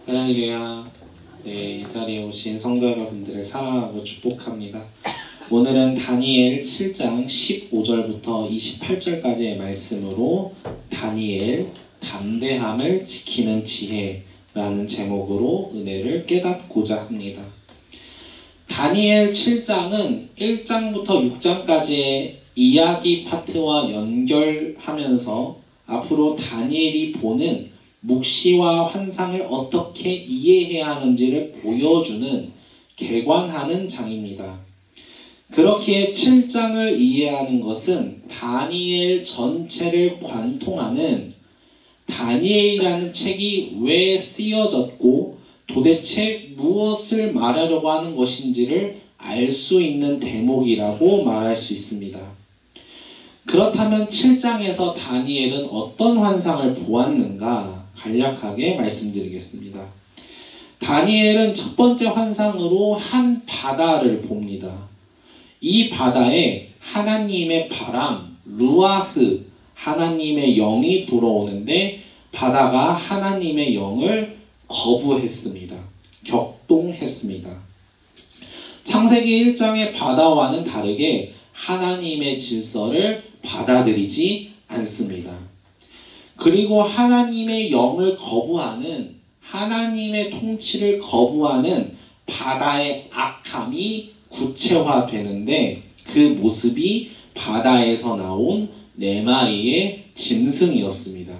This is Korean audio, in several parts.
할렐루야. 네, 이 자리에 오신 성도 여러분들을 사랑하고 축복합니다. 오늘은 다니엘 7장 15절부터 28절까지의 말씀으로 다니엘 담대함을 지키는 지혜라는 제목으로 은혜를 깨닫고자 합니다. 다니엘 7장은 1장부터 6장까지의 이야기 파트와 연결하면서 앞으로 다니엘이 보는 묵시와 환상을 어떻게 이해해야 하는지를 보여주는 개관하는 장입니다. 그렇기에 7장을 이해하는 것은 다니엘 전체를 관통하는 다니엘이라는 책이 왜 쓰여졌고 도대체 무엇을 말하려고 하는 것인지를 알 수 있는 대목이라고 말할 수 있습니다. 그렇다면 7장에서 다니엘은 어떤 환상을 보았는가 간략하게 말씀드리겠습니다. 다니엘은 첫 번째 환상으로 한 바다를 봅니다. 이 바다에 하나님의 바람, 루아흐, 하나님의 영이 불어오는데 바다가 하나님의 영을 거부했습니다. 격동했습니다. 창세기 1장의 바다와는 다르게 하나님의 질서를 받아들이지 않습니다. 그리고 하나님의 영을 거부하는, 하나님의 통치를 거부하는 바다의 악함이 구체화되는데 그 모습이 바다에서 나온 4마리의 짐승이었습니다.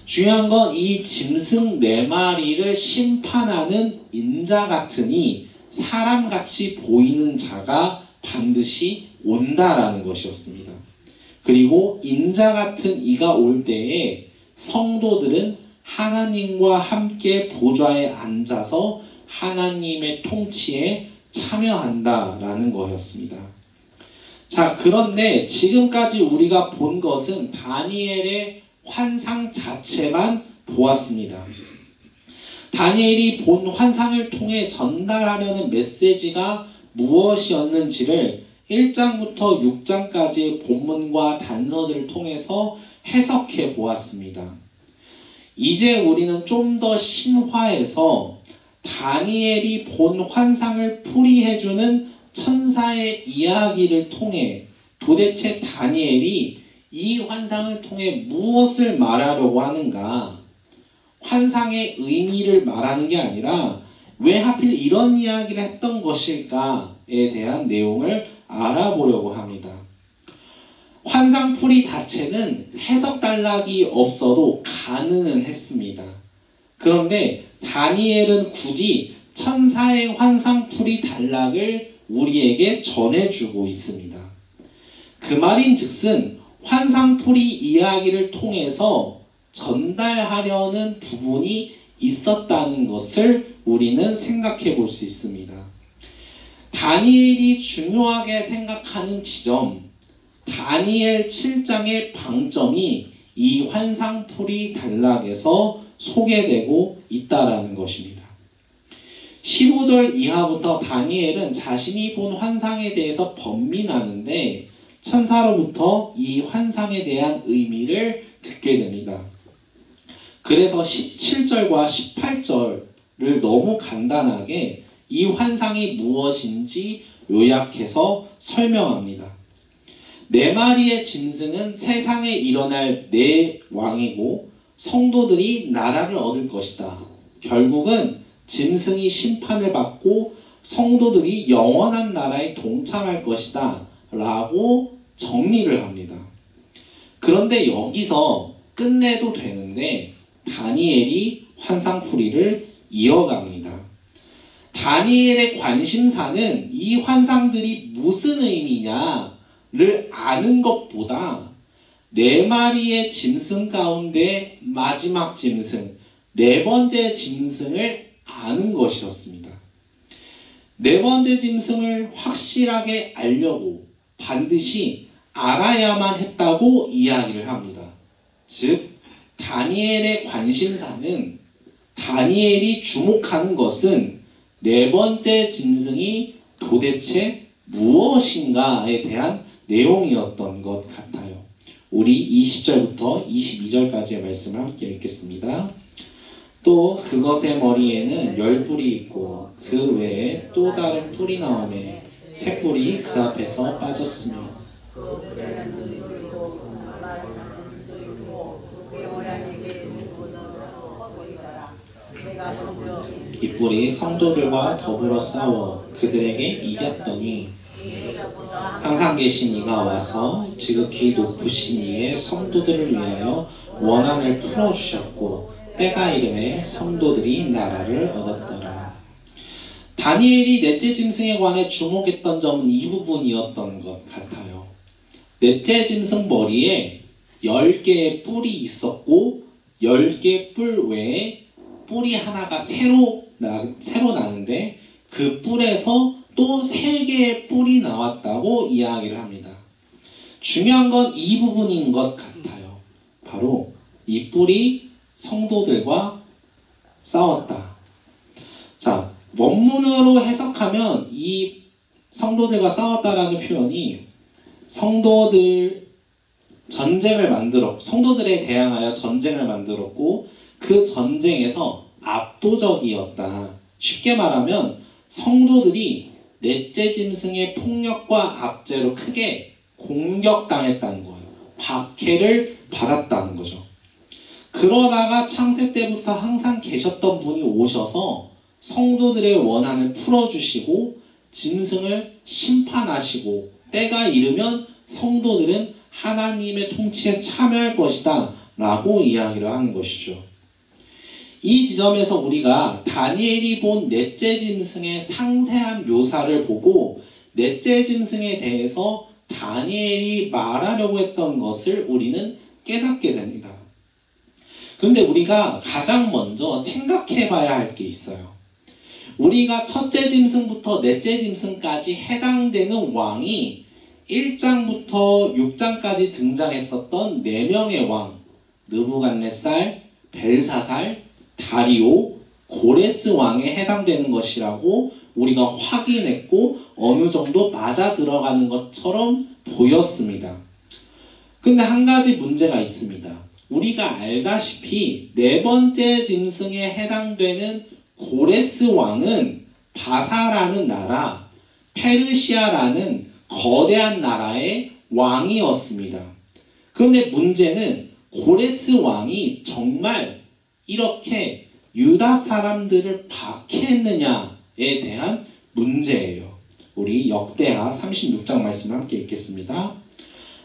중요한 건 이 짐승 4마리를 심판하는 인자 같으니 사람같이 보이는 자가 반드시 온다라는 것이었습니다. 그리고 인자 같은 이가 올 때에 성도들은 하나님과 함께 보좌에 앉아서 하나님의 통치에 참여한다라는 거였습니다. 자, 그런데 지금까지 우리가 본 것은 다니엘의 환상 자체만 보았습니다. 다니엘이 본 환상을 통해 전달하려는 메시지가 무엇이었는지를 1장부터 6장까지의 본문과 단서들을 통해서 해석해 보았습니다. 이제 우리는 좀 더 심화해서 다니엘이 본 환상을 풀이해주는 천사의 이야기를 통해 도대체 다니엘이 이 환상을 통해 무엇을 말하려고 하는가, 환상의 의미를 말하는 게 아니라 왜 하필 이런 이야기를 했던 것일까에 대한 내용을 알아보려고 합니다. 환상풀이 자체는 해석 단락이 없어도 가능은 했습니다. 그런데 다니엘은 굳이 천사의 환상풀이 단락을 우리에게 전해주고 있습니다. 그 말인즉슨 환상풀이 이야기를 통해서 전달하려는 부분이 있었다는 것을 우리는 생각해 볼 수 있습니다. 다니엘이 중요하게 생각하는 지점, 다니엘 7장의 방점이 이 환상풀이 단락에서 소개되고 있다라는 것입니다. 15절 이하부터 다니엘은 자신이 본 환상에 대해서 번민하는데 천사로부터 이 환상에 대한 의미를 듣게 됩니다. 그래서 17절과 18절을 너무 간단하게 이 환상이 무엇인지 요약해서 설명합니다. 4마리의 짐승은 세상에 일어날 4왕이고 성도들이 나라를 얻을 것이다. 결국은 짐승이 심판을 받고 성도들이 영원한 나라에 동참할 것이다 라고 정리를 합니다. 그런데 여기서 끝내도 되는데 다니엘이 환상풀이를 이어갑니다. 다니엘의 관심사는 이 환상들이 무슨 의미냐를 아는 것보다 4마리의 짐승 가운데 마지막 짐승, 4번째 짐승을 아는 것이었습니다. 4번째 짐승을 확실하게 알려고 반드시 알아야만 했다고 이야기를 합니다. 즉 다니엘의 관심사는, 다니엘이 주목하는 것은 4번째 짐승이 도대체 무엇인가에 대한 내용이었던 것 같아요. 우리 20절부터 22절까지의 말씀을 함께 읽겠습니다. 또 그것의 머리에는 10뿔이 있고 그 외에 또 다른 뿔이 나오매 새 뿔이 그 앞에서 빠졌으며 이 뿔이 성도들과 더불어 싸워 그들에게 이겼더니 항상 계신 이가 와서 지극히 높으신 이의 성도들을 위하여 원한을 풀어주셨고 때가 이름에 성도들이 나라를 얻었더라. 다니엘이 넷째 짐승에 관해 주목했던 점은 이 부분이었던 것 같아요. 넷째 짐승 머리에 10개의 뿔이 있었고 10개 뿔 외에 뿔이 하나가 새로 나는데 그 뿔에서 또 3개의 뿔이 나왔다고 이야기를 합니다. 중요한 건 이 부분인 것 같아요. 바로 이 뿔이 성도들과 싸웠다. 자, 원문으로 해석하면 이 성도들과 싸웠다라는 표현이 성도들에 대항하여 전쟁을 만들었고 그 전쟁에서 압도적이었다. 쉽게 말하면 성도들이 넷째 짐승의 폭력과 압제로 크게 공격당했다는 거예요. 박해를 받았다는 거죠. 그러다가 창세 때부터 항상 계셨던 분이 오셔서 성도들의 원한을 풀어주시고 짐승을 심판하시고 때가 이르면 성도들은 하나님의 통치에 참여할 것이다 라고 이야기를 하는 것이죠. 이 지점에서 우리가 다니엘이 본 넷째 짐승의 상세한 묘사를 보고 넷째 짐승에 대해서 다니엘이 말하려고 했던 것을 우리는 깨닫게 됩니다. 그런데 우리가 가장 먼저 생각해 봐야 할 게 있어요. 우리가 첫째 짐승부터 넷째 짐승까지 해당되는 왕이 1장부터 6장까지 등장했었던 4명의 왕, 느부갓네살, 벨사살, 다리오, 고레스 왕에 해당되는 것이라고 우리가 확인했고 어느 정도 맞아 들어가는 것처럼 보였습니다. 근데 한 가지 문제가 있습니다. 우리가 알다시피 4번째 짐승에 해당되는 고레스 왕은 바사라는 나라, 페르시아라는 거대한 나라의 왕이었습니다. 그런데 문제는 고레스 왕이 정말 이렇게 유다 사람들을 박해했느냐에 대한 문제예요. 우리 역대하 36장 말씀 함께 읽겠습니다.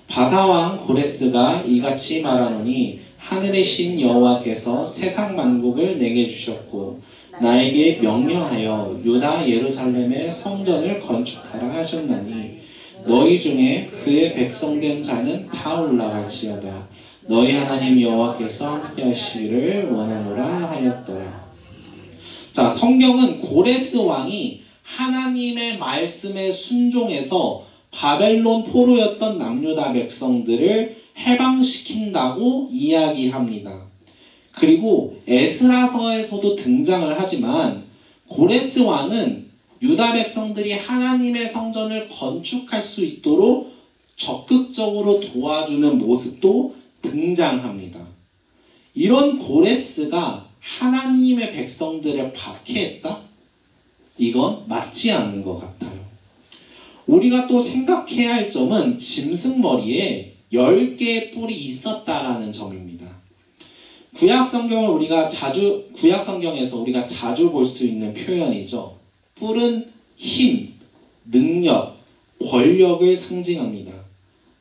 바사왕 고레스가 이같이 말하노니 하늘의 신 여호와께서 세상 만국을 내게 주셨고 나에게 명령하여 유다 예루살렘의 성전을 건축하라 하셨나니 너희 중에 그의 백성된 자는 다 올라갈지어다. 너희 하나님 여호와께서 함께 하시기를 원하노라 하였더라. 자, 성경은 고레스 왕이 하나님의 말씀에 순종해서 바벨론 포로였던 남유다 백성들을 해방시킨다고 이야기합니다. 그리고 에스라서에서도 등장을 하지만 고레스 왕은 유다 백성들이 하나님의 성전을 건축할 수 있도록 적극적으로 도와주는 모습도 등장합니다. 이런 고레스가 하나님의 백성들을 박해했다? 이건 맞지 않는 것 같아요. 우리가 또 생각해야 할 점은 짐승 머리에 10개의 뿔이 있었다라는 점입니다. 구약성경에서 우리가 자주 볼 수 있는 표현이죠. 뿔은 힘, 능력, 권력을 상징합니다.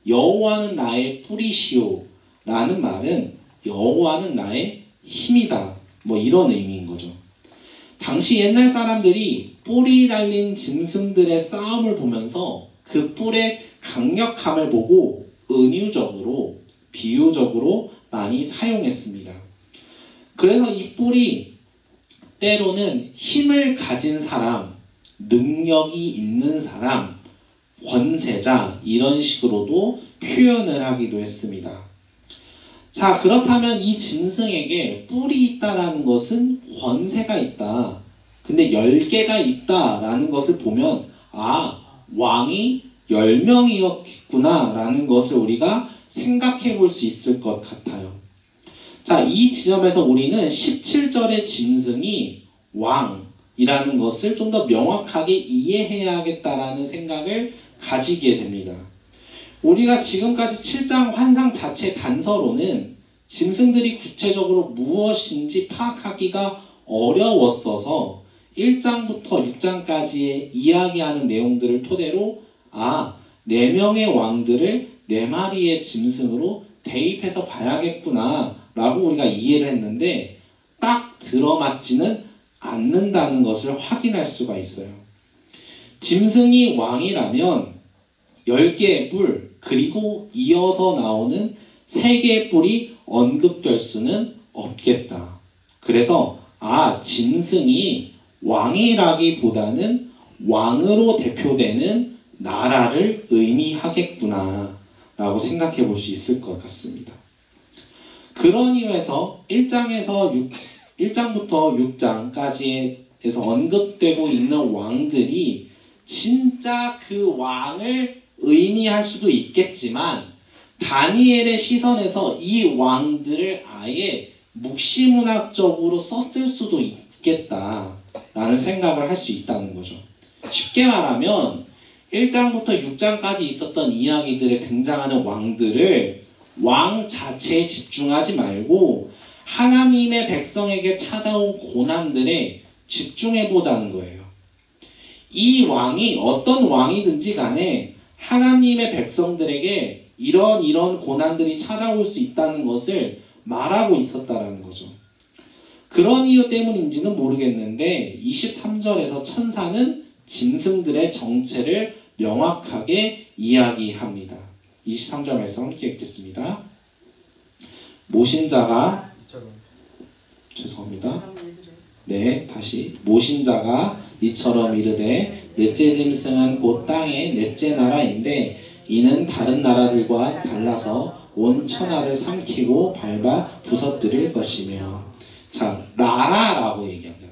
여호와는 나의 뿔이시오 라는 말은 여호와는 나의 힘이다, 뭐 이런 의미인 거죠. 당시 옛날 사람들이 뿔이 달린 짐승들의 싸움을 보면서 그 뿔의 강력함을 보고 은유적으로, 비유적으로 많이 사용했습니다. 그래서 이 뿔이 때로는 힘을 가진 사람, 능력이 있는 사람, 권세자 이런 식으로도 표현을 하기도 했습니다. 자, 그렇다면 이 짐승에게 뿔이 있다라는 것은 권세가 있다. 근데 10개가 있다라는 것을 보면 왕이 10명이었구나 라는 것을 우리가 생각해 볼 수 있을 것 같아요. 자, 이 지점에서 우리는 17절의 짐승이 왕이라는 것을 좀 더 명확하게 이해해야겠다라는 생각을 가지게 됩니다. 우리가 지금까지 7장 환상 자체 단서로는 짐승들이 구체적으로 무엇인지 파악하기가 어려웠어서 1장부터 6장까지의 이야기하는 내용들을 토대로 4명의 왕들을 4마리의 짐승으로 대입해서 봐야겠구나 라고 우리가 이해를 했는데 딱 들어맞지는 않는다는 것을 확인할 수가 있어요. 짐승이 왕이라면 10개의 뿔 그리고 이어서 나오는 3개의 뿔이 언급될 수는 없겠다. 그래서 짐승이 왕이라기보다는 왕으로 대표되는 나라를 의미하겠구나 라고 생각해 볼 수 있을 것 같습니다. 그런 이유에서 1장부터 6장까지에서 언급되고 있는 왕들이 진짜 그 왕을 의미할 수도 있겠지만 다니엘의 시선에서 이 왕들을 아예 묵시문학적으로 썼을 수도 있겠다라는 생각을 할 수 있다는 거죠. 쉽게 말하면 1장부터 6장까지 있었던 이야기들에 등장하는 왕들을 왕 자체에 집중하지 말고 하나님의 백성에게 찾아온 고난들에 집중해보자는 거예요. 이 왕이 어떤 왕이든지 간에 하나님의 백성들에게 이런 고난들이 찾아올 수 있다는 것을 말하고 있었다라는 거죠. 그런 이유 때문인지는 모르겠는데 23절에서 천사는 짐승들의 정체를 명확하게 이야기합니다. 23절 말씀 함께 읽겠습니다. 모신자가 죄송합니다. 네, 다시 모신자가 이처럼 이르되 넷째 짐승은 곧 땅의 넷째 나라인데 이는 다른 나라들과 달라서 온 천하를 삼키고 밟아 부서뜨릴 것이며. 자, 나라라고 얘기합니다.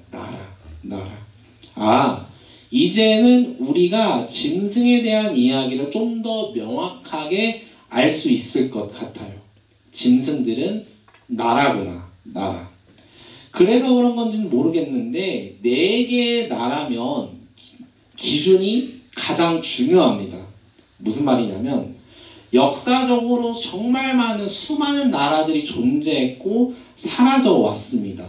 나라. 이제는 우리가 짐승에 대한 이야기를 좀 더 명확하게 알 수 있을 것 같아요. 짐승들은 나라구나. 나라. 그래서 그런 건지는 모르겠는데 4개의 나라면 기준이 가장 중요합니다. 무슨 말이냐면 역사적으로 정말 많은 수많은 나라들이 존재했고 사라져 왔습니다.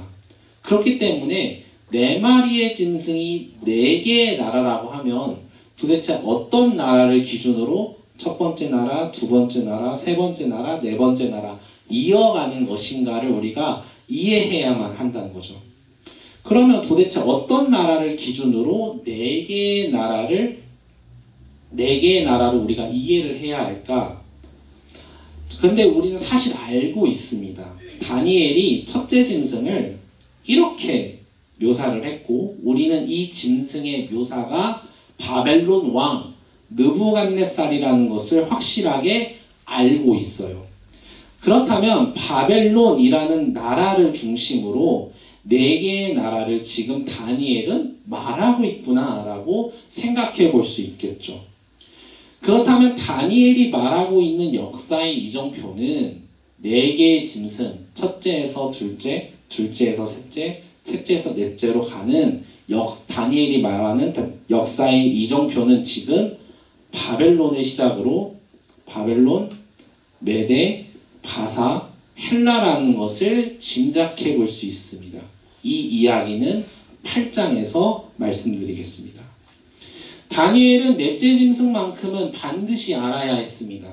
그렇기 때문에 4마리의 짐승이 4개의 나라라고 하면 도대체 어떤 나라를 기준으로 첫 번째 나라, 두 번째 나라, 세 번째 나라, 네 번째 나라 이어가는 것인가를 우리가 이해해야만 한다는 거죠. 그러면 도대체 어떤 나라를 기준으로 4개의 나라를 우리가 이해를 해야 할까? 근데 우리는 사실 알고 있습니다. 다니엘이 첫째 짐승을 이렇게 묘사를 했고 우리는 이 짐승의 묘사가 바벨론 왕 느부갓네살이라는 것을 확실하게 알고 있어요. 그렇다면 바벨론이라는 나라를 중심으로 4개의 나라를 지금 다니엘은 말하고 있구나 라고 생각해 볼 수 있겠죠. 그렇다면 다니엘이 말하고 있는 역사의 이정표는 4개의 짐승, 첫째에서 둘째, 둘째에서 셋째, 셋째에서 넷째로 가는 다니엘이 말하는 역사의 이정표는 지금 바벨론을 시작으로 바벨론, 메데, 바사, 헬라라는 것을 짐작해 볼 수 있습니다. 이 이야기는 8장에서 말씀드리겠습니다. 다니엘은 넷째 짐승만큼은 반드시 알아야 했습니다.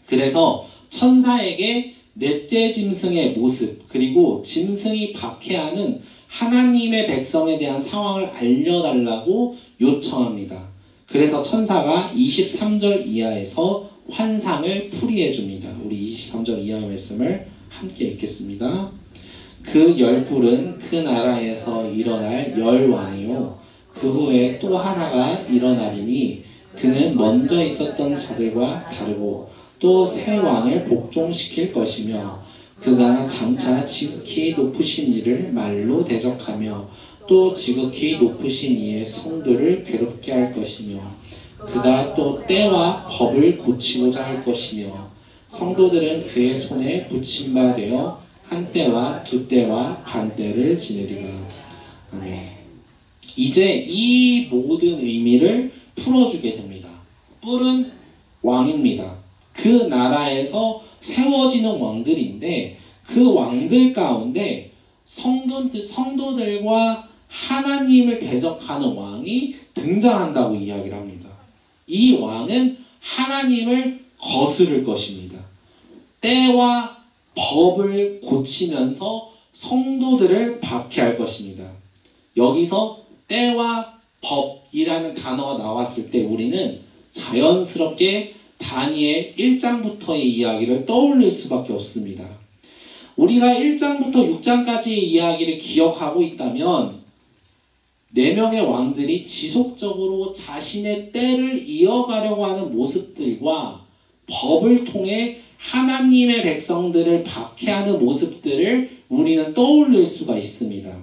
그래서 천사에게 넷째 짐승의 모습 그리고 짐승이 박해하는 하나님의 백성에 대한 상황을 알려달라고 요청합니다. 그래서 천사가 23절 이하에서 환상을 풀이해 줍니다. 우리 23절 이하 말씀을 함께 읽겠습니다. 그 10뿔은 그 나라에서 일어날 10왕이요 그 후에 또 하나가 일어나리니 그는 먼저 있었던 자들과 다르고 또 새 왕을 복종시킬 것이며 그가 장차 지극히 높으신 이를 말로 대적하며 또 지극히 높으신 이의 성도를 괴롭게 할 것이며 그가 또 때와 법을 고치고자 할 것이며 성도들은 그의 손에 붙임 바 되어 한때와 두때와 반때를 지내리라. 아멘. 이제 이 모든 의미를 풀어주게 됩니다. 뿔은 왕입니다. 그 나라에서 세워지는 왕들인데 그 왕들 가운데 성도들과 하나님을 대적하는 왕이 등장한다고 이야기를 합니다. 이 왕은 하나님을 거스를 것입니다. 때와 법을 고치면서 성도들을 박해할 것입니다. 여기서 때와 법이라는 단어가 나왔을 때 우리는 자연스럽게 다니엘 1장부터의 이야기를 떠올릴 수밖에 없습니다. 우리가 1장부터 6장까지의 이야기를 기억하고 있다면 4명의 왕들이 지속적으로 자신의 때를 이어가려고 하는 모습들과 법을 통해 하나님의 백성들을 박해하는 모습들을 우리는 떠올릴 수가 있습니다.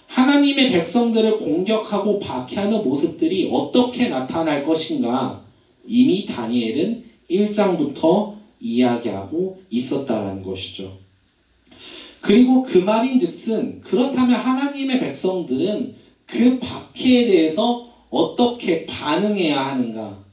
하나님의 백성들을 공격하고 박해하는 모습들이 어떻게 나타날 것인가 이미 다니엘은 1장부터 이야기하고 있었다는 것이죠. 그리고 그 말인즉슨 그렇다면 하나님의 백성들은 그 박해에 대해서 어떻게 반응해야 하는가,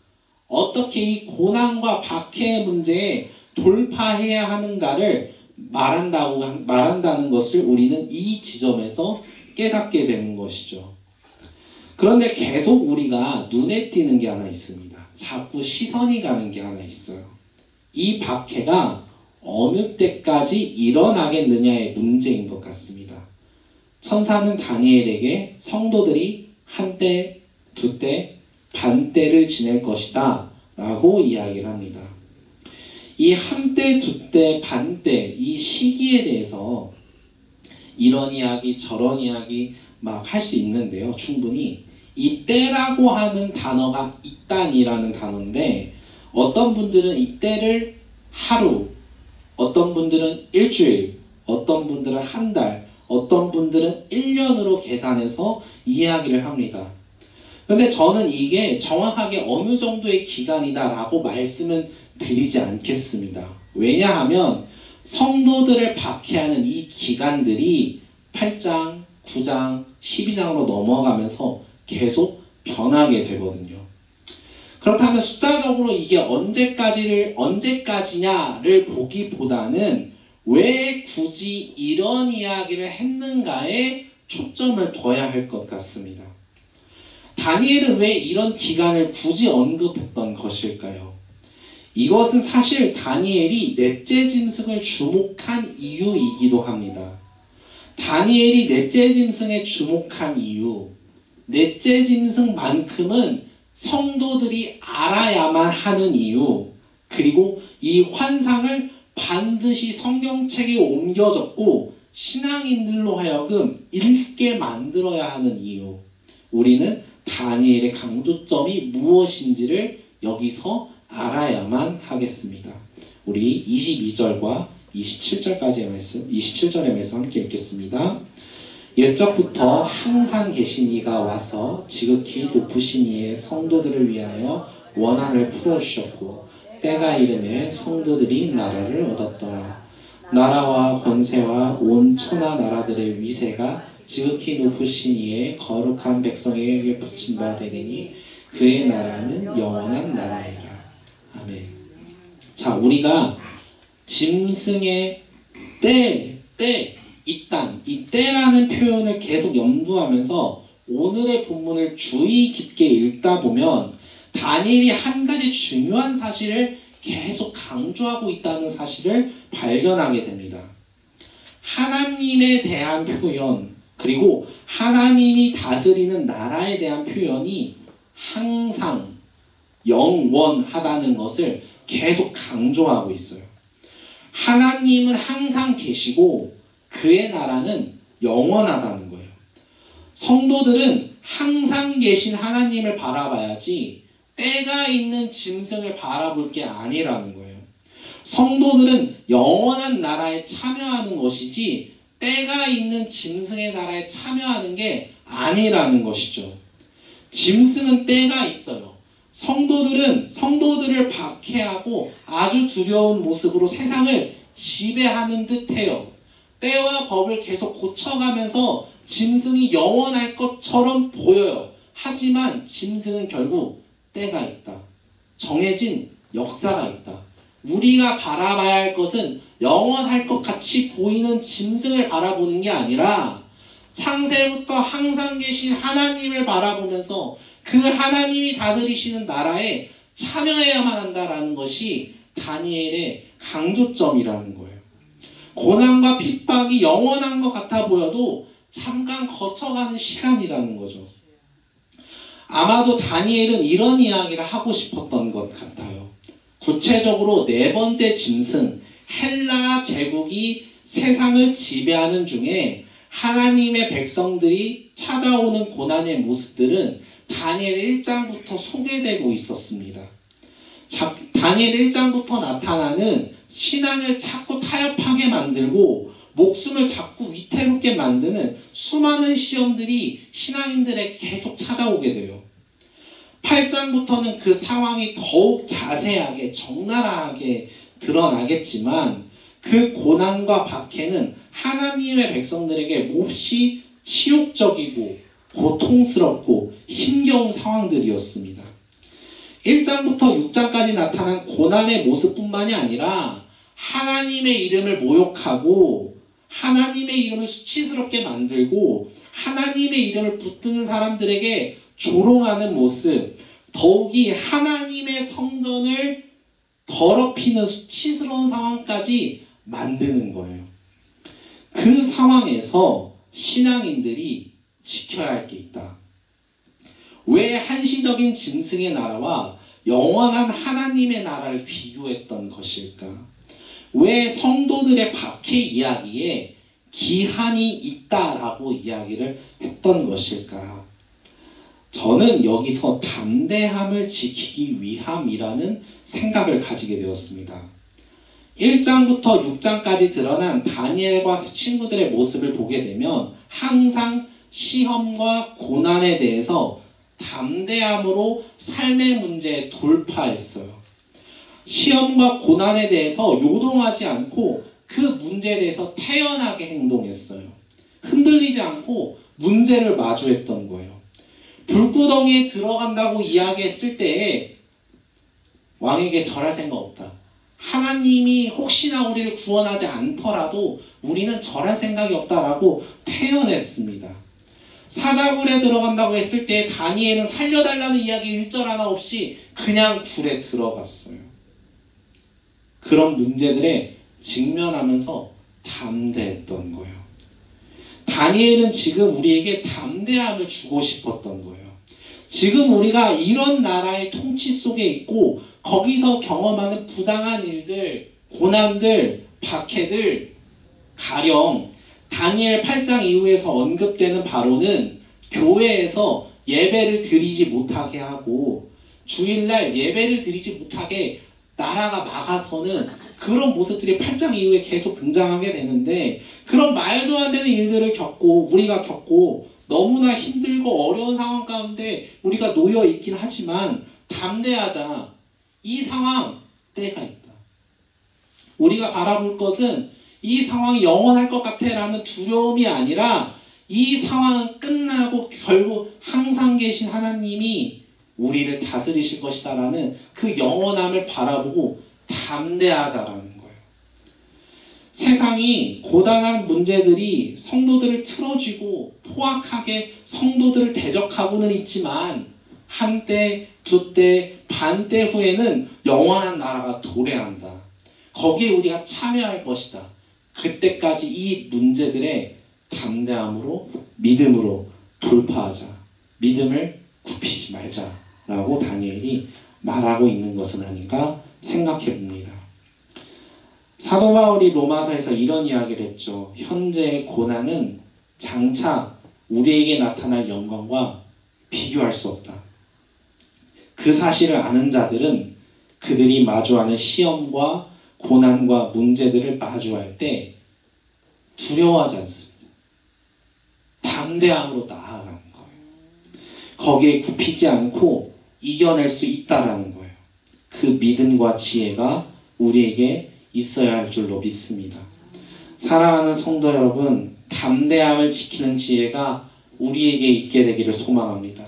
어떻게 이 고난과 박해의 문제에 돌파해야 하는가를 말한다는 것을 우리는 이 지점에서 깨닫게 되는 것이죠. 그런데 계속 우리가 눈에 띄는 게 하나 있습니다. 자꾸 시선이 가는 게 하나 있어요. 이 박해가 어느 때까지 일어나겠느냐의 문제인 것 같습니다. 천사는 다니엘에게 성도들이 한때, 두때, 반때를 지낼 것이다 라고 이야기를 합니다. 이 한때, 두때, 반때 이 시기에 대해서 이런 이야기 저런 이야기 막 할 수 있는데요. 충분히 이 때라고 하는 단어가 이단이라는 단어인데 어떤 분들은 이 때를 하루, 어떤 분들은 일주일, 어떤 분들은 한 달, 어떤 분들은 1년으로 계산해서 이야기를 합니다. 근데 저는 이게 정확하게 어느 정도의 기간이다 라고 말씀은 드리지 않겠습니다. 왜냐하면 성도들을 박해하는 이 기간들이 8장, 9장, 12장으로 넘어가면서 계속 변하게 되거든요. 그렇다면 숫자적으로 이게 언제까지냐를 보기보다는 왜 굳이 이런 이야기를 했는가에 초점을 둬야 할 것 같습니다. 다니엘은 왜 이런 기간을 굳이 언급했던 것일까요? 이것은 사실 다니엘이 넷째 짐승을 주목한 이유이기도 합니다. 다니엘이 넷째 짐승에 주목한 이유, 넷째 짐승만큼은 성도들이 알아야만 하는 이유, 그리고 이 환상을 반드시 성경책에 옮겨 적고 신앙인들로 하여금 읽게 만들어야 하는 이유, 우리는 다니엘의 강조점이 무엇인지를 여기서 알아야만 하겠습니다. 우리 22절과 27절까지의 말씀, 27절의 말씀 함께 읽겠습니다. 옛적부터 항상 계신 이가 와서 지극히 높으신 이의 성도들을 위하여 원한을 풀어주셨고 때가 이름에 성도들이 나라를 얻었더라. 나라와 권세와 온 천하 나라들의 위세가 지극히 높으신 이의 거룩한 백성에게 붙임 바 되리니 그의 나라는 영원한 나라이라. 아멘. 자, 우리가 짐승의 이 때라는 표현을 계속 염두하면서 오늘의 본문을 주의 깊게 읽다 보면 다니엘이 한 가지 중요한 사실을 계속 강조하고 있다는 사실을 발견하게 됩니다. 하나님에 대한 표현, 그리고 하나님이 다스리는 나라에 대한 표현이 항상 영원하다는 것을 계속 강조하고 있어요. 하나님은 항상 계시고 그의 나라는 영원하다는 거예요. 성도들은 항상 계신 하나님을 바라봐야지 때가 있는 짐승을 바라볼 게 아니라는 거예요. 성도들은 영원한 나라에 참여하는 것이지 때가 있는 짐승의 나라에 참여하는 게 아니라는 것이죠. 짐승은 때가 있어요. 성도들은 성도들을 박해하고 아주 두려운 모습으로 세상을 지배하는 듯해요. 때와 법을 계속 고쳐가면서 짐승이 영원할 것처럼 보여요. 하지만 짐승은 결국 때가 있다. 정해진 역사가 있다. 우리가 바라봐야 할 것은 영원할 것 같이 보이는 짐승을 바라보는 게 아니라 창세부터 항상 계신 하나님을 바라보면서 그 하나님이 다스리시는 나라에 참여해야만 한다라는 것이 다니엘의 강조점이라는 거예요. 고난과 핍박이 영원한 것 같아 보여도 잠깐 거쳐가는 시간이라는 거죠. 아마도 다니엘은 이런 이야기를 하고 싶었던 것 같아요. 구체적으로 네 번째 짐승 헬라 제국이 세상을 지배하는 중에 하나님의 백성들이 찾아오는 고난의 모습들은 다니엘 1장부터 소개되고 있었습니다. 다니엘 1장부터 나타나는 신앙을 자꾸 타협하게 만들고 목숨을 자꾸 위태롭게 만드는 수많은 시험들이 신앙인들에게 계속 찾아오게 돼요. 8장부터는 그 상황이 더욱 자세하게 적나라하게 드러나겠지만 그 고난과 박해는 하나님의 백성들에게 몹시 치욕적이고 고통스럽고 힘겨운 상황들이었습니다. 1장부터 6장까지 나타난 고난의 모습뿐만이 아니라 하나님의 이름을 모욕하고 하나님의 이름을 수치스럽게 만들고 하나님의 이름을 붙드는 사람들에게 조롱하는 모습, 더욱이 하나님의 성전을 더럽히는 수치스러운 상황까지 만드는 거예요. 그 상황에서 신앙인들이 지켜야 할 게 있다. 왜 한시적인 짐승의 나라와 영원한 하나님의 나라를 비교했던 것일까? 왜 성도들의 박해 이야기에 기한이 있다라고 이야기를 했던 것일까? 저는 여기서 담대함을 지키기 위함이라는 생각을 가지게 되었습니다. 1장부터 6장까지 드러난 다니엘과 친구들의 모습을 보게 되면 항상 시험과 고난에 대해서 담대함으로 삶의 문제에 돌파했어요. 시험과 고난에 대해서 요동하지 않고 그 문제에 대해서 태연하게 행동했어요. 흔들리지 않고 문제를 마주했던 거예요. 불구덩이에 들어간다고 이야기했을 때에 왕에게 절할 생각 없다. 하나님이 혹시나 우리를 구원하지 않더라도 우리는 절할 생각이 없다라고 태연했습니다. 사자굴에 들어간다고 했을 때 다니엘은 살려달라는 이야기 1절 하나 없이 그냥 굴에 들어갔어요. 그런 문제들에 직면하면서 담대했던 거예요. 다니엘은 지금 우리에게 담대함을 주고 싶었던 거예요. 지금 우리가 이런 나라의 통치 속에 있고 거기서 경험하는 부당한 일들, 고난들, 박해들, 가령 다니엘 8장 이후에서 언급되는 바로는 교회에서 예배를 드리지 못하게 하고 주일날 예배를 드리지 못하게 나라가 막아서는 그런 모습들이 8장 이후에 계속 등장하게 되는데 그런 말도 안 되는 일들을 우리가 겪고 너무나 힘들고 어려운 상황 가운데 우리가 놓여 있긴 하지만 담대하자. 이 상황 때가 있다. 우리가 바라볼 것은 이 상황이 영원할 것 같아 라는 두려움이 아니라 이 상황은 끝나고 결국 항상 계신 하나님이 우리를 다스리실 것이다 라는 그 영원함을 바라보고 담대하자라는 거예요. 세상이 고단한 문제들이 성도들을 틀어쥐고 포악하게 성도들을 대적하고는 있지만 한때, 두때, 반때 후에는 영원한 나라가 도래한다. 거기에 우리가 참여할 것이다. 그때까지 이 문제들에 담대함으로 믿음으로 돌파하자. 믿음을 굽히지 말자라고 다니엘이 말하고 있는 것은 아닌가 생각해 봅니다. 사도 바울이 로마서에서 이런 이야기를 했죠. 현재의 고난은 장차 우리에게 나타날 영광과 비교할 수 없다. 그 사실을 아는 자들은 그들이 마주하는 시험과 고난과 문제들을 마주할 때 두려워하지 않습니다. 담대함으로 나아가는 거예요. 거기에 굽히지 않고 이겨낼 수 있다라는 거예요. 그 믿음과 지혜가 우리에게 있어야 할 줄로 믿습니다. 사랑하는 성도 여러분, 담대함을 지키는 지혜가 우리에게 있게 되기를 소망합니다.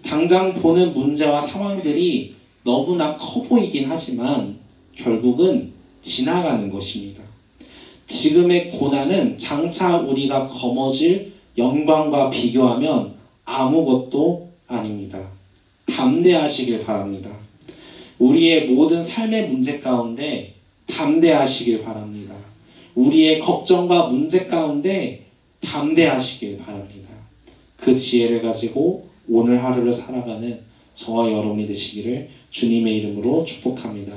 당장 보는 문제와 상황들이 너무나 커 보이긴 하지만 결국은 지나가는 것입니다. 지금의 고난은 장차 우리가 거머쥘 영광과 비교하면 아무것도 아닙니다. 담대하시길 바랍니다. 우리의 모든 삶의 문제 가운데 담대하시길 바랍니다. 우리의 걱정과 문제 가운데 담대하시길 바랍니다. 그 지혜를 가지고 오늘 하루를 살아가는 저와 여러분이 되시기를 주님의 이름으로 축복합니다.